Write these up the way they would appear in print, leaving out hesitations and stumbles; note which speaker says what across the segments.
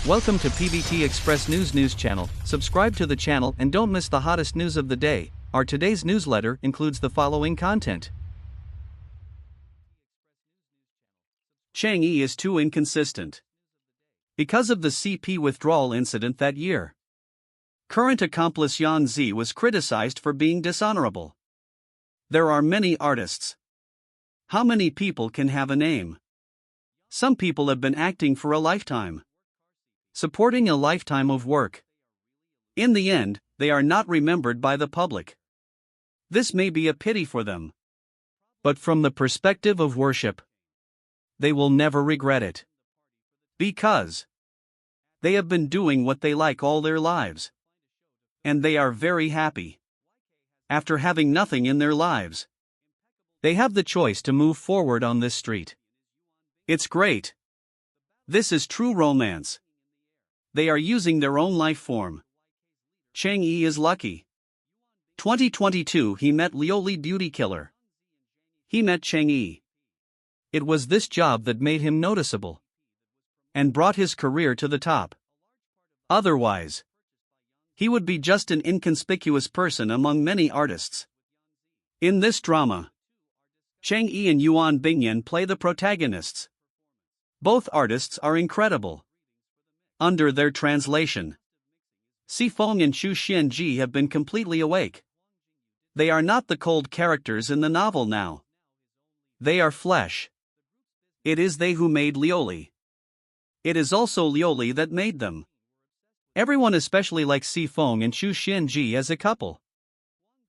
Speaker 1: Welcome to PVT Express News channel. Subscribe to the channel and don't miss the hottest news of the day. Our today's newsletter includes the following content. Cheng is too inconsistent. Because of the CP withdrawal incident that year, current accomplice Yangzi was criticized for being dishonorable. There are many artists. How many people can have a name? Some people have been acting for a lifetime, supporting a lifetime of work. In the end, they are not remembered by the public. This may be a pity for them, but from the perspective of worship, they will never regret it. Because they have been doing what they like all their lives, and they are very happy. After having nothing in their lives, they have the choice to move forward on this street. It's great. This is true romance. They are using their own life form. Cheng is lucky. 2022 he met Lioli beauty killer. He met Cheng. It was this job that made him noticeable and brought his career to the top. Otherwise, he would be just an inconspicuous person among many artists. In this drama, Cheng and Yuan Bingyan play the protagonists. Both artists are incredible. Under their translation, Sifeng and Xu Xianji have been completely awake. They are not the cold characters in the novel now. They are flesh. It is they who made Lioli. It is also Lioli that made them. Everyone especially likes Sifeng and Xu Xianji as a couple.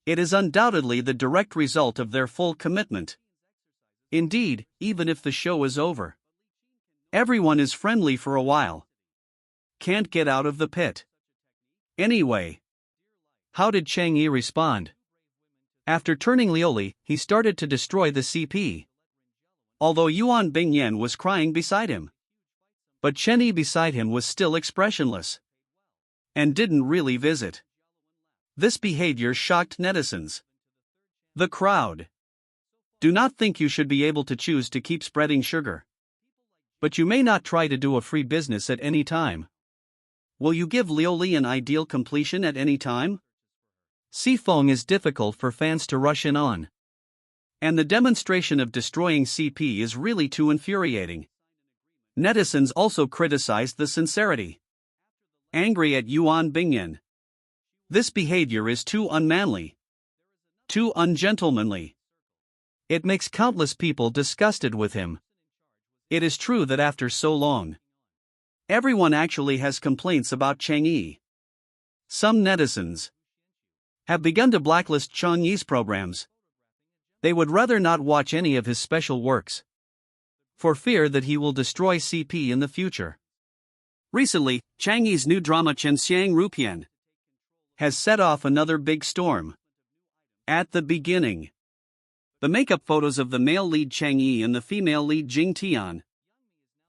Speaker 1: It is undoubtedly the direct result of their full commitment. Indeed, even if the show is over, everyone is friendly for a while. Can't get out of the pit. Anyway, how did Cheng respond? After turning Lioli, he started to destroy the CP. Although Yuan Bingyan was crying beside him, but Cheng beside him was still expressionless and didn't really visit. This behavior shocked netizens. The crowd. Do not think you should be able to choose to keep spreading sugar. But you may not try to do a free business at any time. Will you give Lioli an ideal completion at any time? Sifeng is difficult for fans to rush in on. And the demonstration of destroying CP is really too infuriating. Netizens also criticized the sincerity. Angry at Yuan Bingyan. This behavior is too unmanly. Too ungentlemanly. It makes countless people disgusted with him. It is true that after so long, everyone actually has complaints about Cheng. Some netizens have begun to blacklist Cheng's programs. They would rather not watch any of his special works, for fear that he will destroy CP in the future. Recently, Cheng's new drama Chen Xiang Rupian has set off another big storm. At the beginning, the makeup photos of the male lead Cheng and the female lead Jing Tian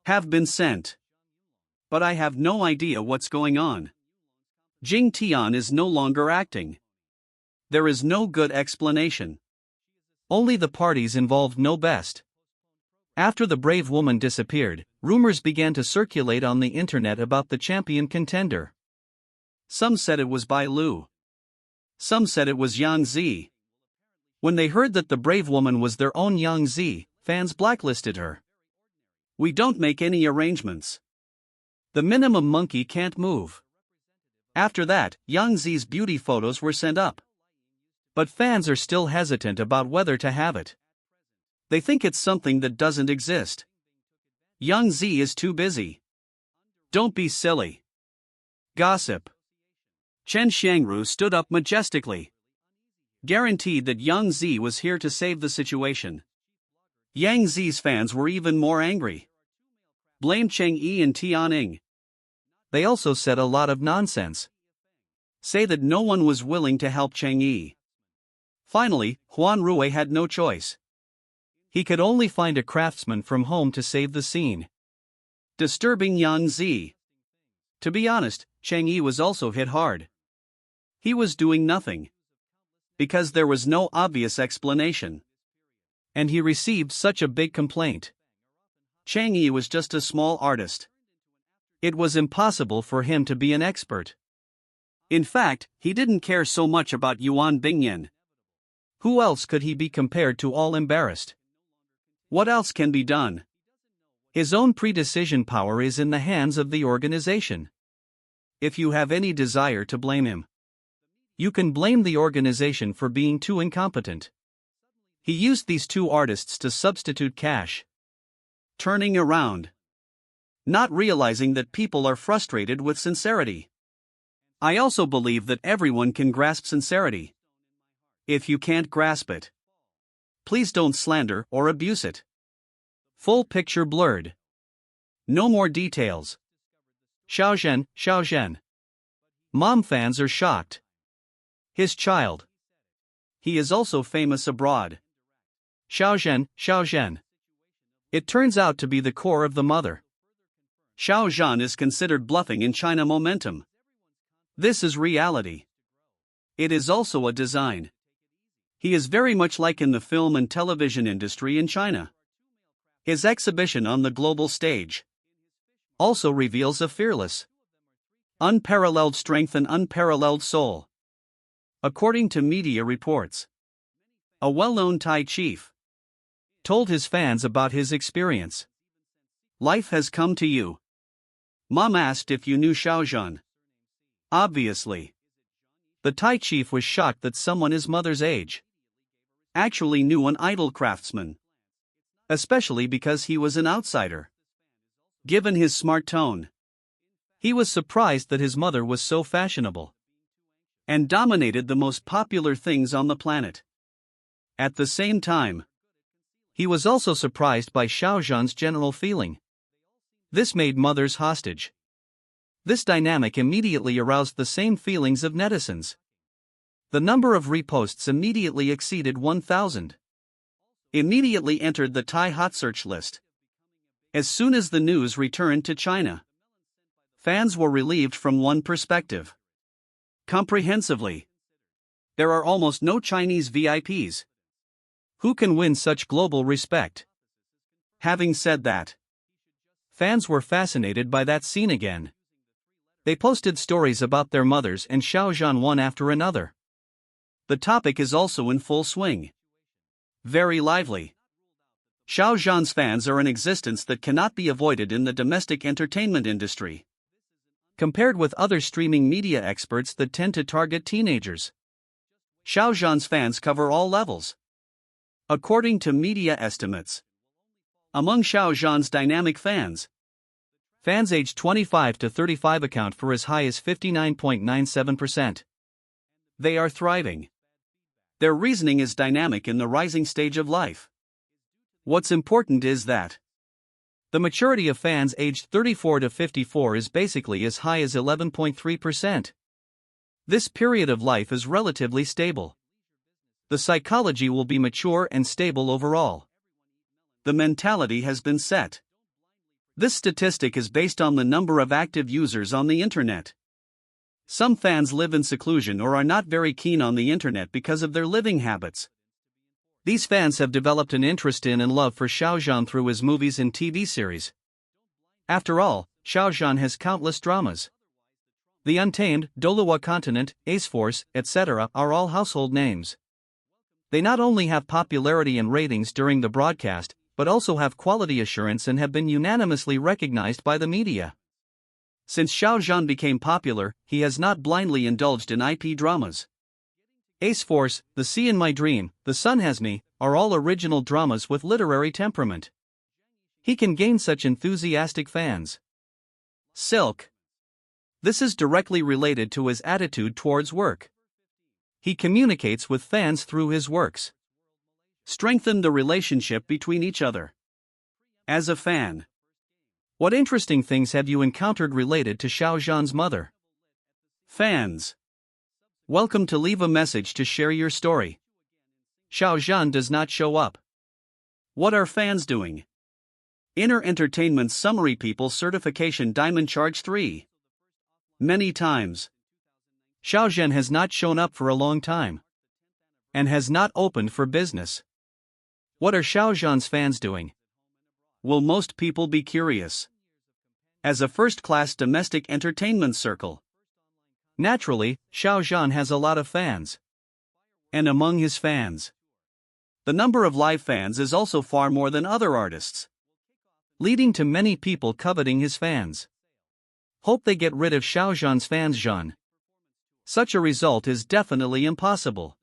Speaker 1: have been sent. But I have no idea what's going on. Jing Tian is no longer acting. There is no good explanation. Only the parties involved know best. After the brave woman disappeared, rumors began to circulate on the internet about the champion contender. Some said it was Bai Lu. Some said it was Yangzi. When they heard that the brave woman was their own Yangzi, fans blacklisted her. We don't make any arrangements. The minimum monkey can't move. After that, Yangzi's beauty photos were sent up. But fans are still hesitant about whether to have it. They think it's something that doesn't exist. Yangzi is too busy. Don't be silly. Gossip. Chen Xiangru stood up majestically. Guaranteed that Yangzi was here to save the situation. Yangzi's fans were even more angry. Blamed Cheng and Tianing. They also said a lot of nonsense. Say that no one was willing to help Cheng. Finally, Huan Rui had no choice. He could only find a craftsman from home to save the scene. Disturbing Yangzi. To be honest, Cheng was also hit hard. He was doing nothing, because there was no obvious explanation. And he received such a big complaint. Cheng was just a small artist. It was impossible for him to be an expert. In fact, he didn't care so much about Yuan Bingyan. Who else could he be compared to? All embarrassed. What else can be done? His own pre-decision power is in the hands of the organization. If you have any desire to blame him, you can blame the organization for being too incompetent. He used these two artists to substitute cash. Turning around. Not realizing that people are frustrated with sincerity. I also believe that everyone can grasp sincerity. If you can't grasp it, please don't slander or abuse it. Full picture blurred. No more details. Xiao Zhan, Xiao Zhan. Mom fans are shocked. His child. He is also famous abroad. Xiao Zhan, Xiao Zhan. It turns out to be the core of the mother. Xiao Zhan is considered bluffing in China. Momentum. This is reality. It is also a design. He is very much like in the film and television industry in China. His exhibition on the global stage also reveals a fearless, unparalleled strength and unparalleled soul. According to media reports, a well-known Thai chief told his fans about his experience. Life has come to you. Mom asked if you knew Xiao Zhan. Obviously. The Thai chief was shocked that someone his mother's age actually knew an idol craftsman. Especially because he was an outsider. Given his smart tone, he was surprised that his mother was so fashionable and dominated the most popular things on the planet. At the same time, he was also surprised by Xiao Zhan's general feeling. This made mothers hostage. This dynamic immediately aroused the same feelings of netizens. The number of reposts immediately exceeded 1,000. Immediately entered the Thai hot search list. As soon as the news returned to China, fans were relieved from one perspective. Comprehensively. There are almost no Chinese VIPs who can win such global respect. Having said that, fans were fascinated by that scene again. They posted stories about their mothers and Xiao Zhan one after another. The topic is also in full swing. Very lively. Xiao Zhan's fans are an existence that cannot be avoided in the domestic entertainment industry. Compared with other streaming media experts that tend to target teenagers, Xiao Zhan's fans cover all levels. According to media estimates, among Xiao Zhan's dynamic fans aged 25 to 35 account for as high as 59.97%. They are thriving. Their reasoning is dynamic in the rising stage of life. What's important is that the maturity of fans aged 34 to 54 is basically as high as 11.3%. This period of life is relatively stable. The psychology will be mature and stable overall. The mentality has been set. This statistic is based on the number of active users on the internet. Some fans live in seclusion or are not very keen on the internet because of their living habits. These fans have developed an interest in and love for Xiao Zhan through his movies and TV series. After all, Xiao Zhan has countless dramas. The Untamed, Doluwa Continent, Ace Force, etc. are all household names. They not only have popularity and ratings during the broadcast, but also have quality assurance and have been unanimously recognized by the media. Since Xiao Zhan became popular, he has not blindly indulged in IP dramas. Ace Force, The Sea in My Dream, The Sun Has Me, are all original dramas with literary temperament. He can gain such enthusiastic fans. Silk. This is directly related to his attitude towards work. He communicates with fans through his works. Strengthen the relationship between each other. As a fan, what interesting things have you encountered related to Xiao Zhan's mother? Fans, welcome to leave a message to share your story. Xiao Zhan does not show up. What are fans doing? Inner Entertainment Summary People Certification Diamond Charge 3. Many times. Xiao Zhan has not shown up for a long time. And has not opened for business. What are Xiao Zhan's fans doing? Will most people be curious? as a first-class domestic entertainment circle. Naturally, Xiao Zhan has a lot of fans. And among his fans, the number of live fans is also far more than other artists, leading to many people coveting his fans. Hope they get rid of Xiao Zhan's fans. Zhan. Such a result is definitely impossible,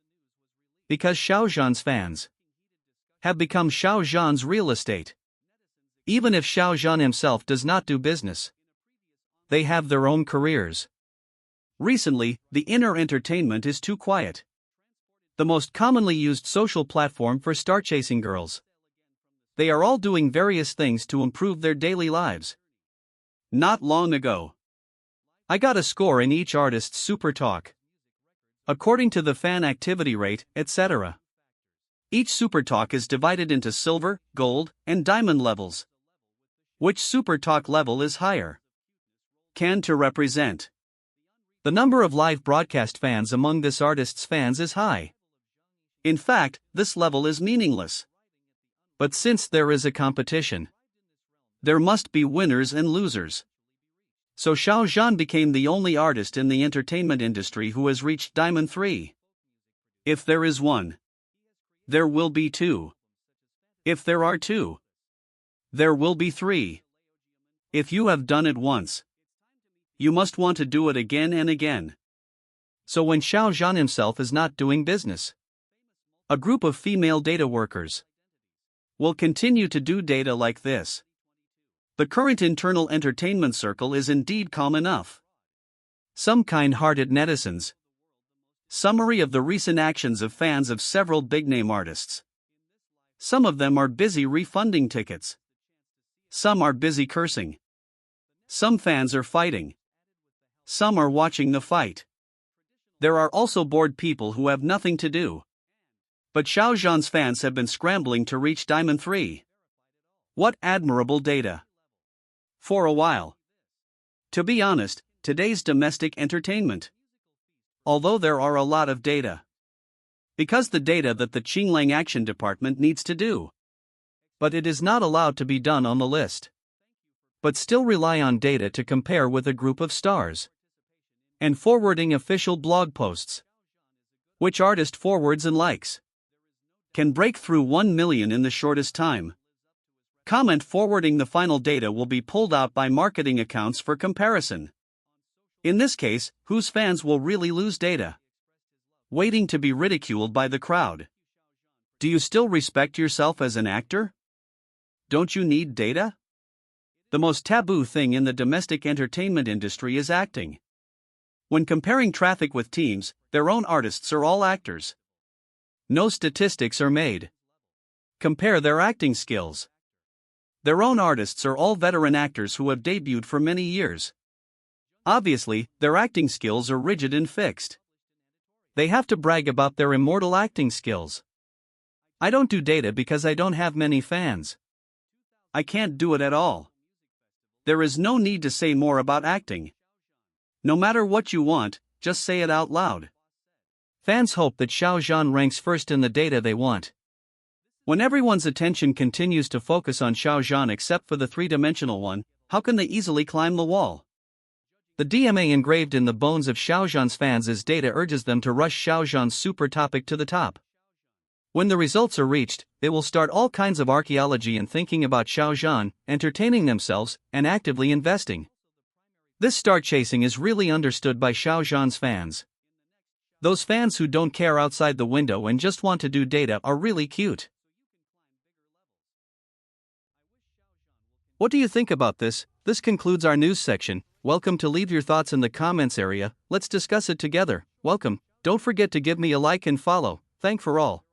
Speaker 1: because Xiao Zhan's fans have become Xiao Zhan's real estate. Even if Xiao Zhan himself does not do business, they have their own careers. Recently, the inner entertainment is too quiet, the most commonly used social platform for star-chasing girls. They are all doing various things to improve their daily lives. Not long ago, I got a score in each artist's super talk, according to the fan activity rate, etc. Each super talk is divided into silver, gold, and diamond levels. Which super talk level is higher? Can to represent. The number of live broadcast fans among this artist's fans is high. In fact, this level is meaningless. But since there is a competition, there must be winners and losers. So Xiao Zhan became the only artist in the entertainment industry who has reached Diamond 3. If there is one, there will be two. If there are two, there will be three. If you have done it once, you must want to do it again and again. So when Xiao Zhan himself is not doing business, a group of female data workers will continue to do data like this. The current internal entertainment circle is indeed calm enough. Some kind-hearted netizens. Summary of the recent actions of fans of several big-name artists. Some of them are busy refunding tickets. Some are busy cursing. Some fans are fighting. Some are watching the fight. There are also bored people who have nothing to do. But Xiao Zhan's fans have been scrambling to reach Diamond 3. What admirable data. For a while. To be honest, today's domestic entertainment. Although there are a lot of data. Because the data that the Qinglang Action Department needs to do. But it is not allowed to be done on the list. But still rely on data to compare with a group of stars. And forwarding official blog posts. Which artist forwards and likes? Can break through 1 million in the shortest time. Comment forwarding the final data will be pulled out by marketing accounts for comparison. In this case, whose fans will really lose data? Waiting to be ridiculed by the crowd. Do you still respect yourself as an actor? Don't you need data? The most taboo thing in the domestic entertainment industry is acting. When comparing traffic with teams, their own artists are all actors. No statistics are made. Compare their acting skills. Their own artists are all veteran actors who have debuted for many years. Obviously, their acting skills are rigid and fixed. They have to brag about their immortal acting skills. I don't do data because I don't have many fans. I can't do it at all. There is no need to say more about acting. No matter what you want, just say it out loud. Fans hope that Xiao Zhan ranks first in the data they want. When everyone's attention continues to focus on Xiao Zhan except for the three-dimensional one, how can they easily climb the wall? The DMA engraved in the bones of Xiao Zhan's fans is data urges them to rush Xiao Zhan's super topic to the top. When the results are reached, they will start all kinds of archaeology and thinking about Xiao Zhan, entertaining themselves, and actively investing. This star chasing is really understood by Xiao Zhan's fans. Those fans who don't care outside the window and just want to do data are really cute. What do you think about this? This concludes our news section. Welcome to leave your thoughts in the comments area. Let's discuss it together. Welcome. Don't forget to give me a like and follow. Thank for all.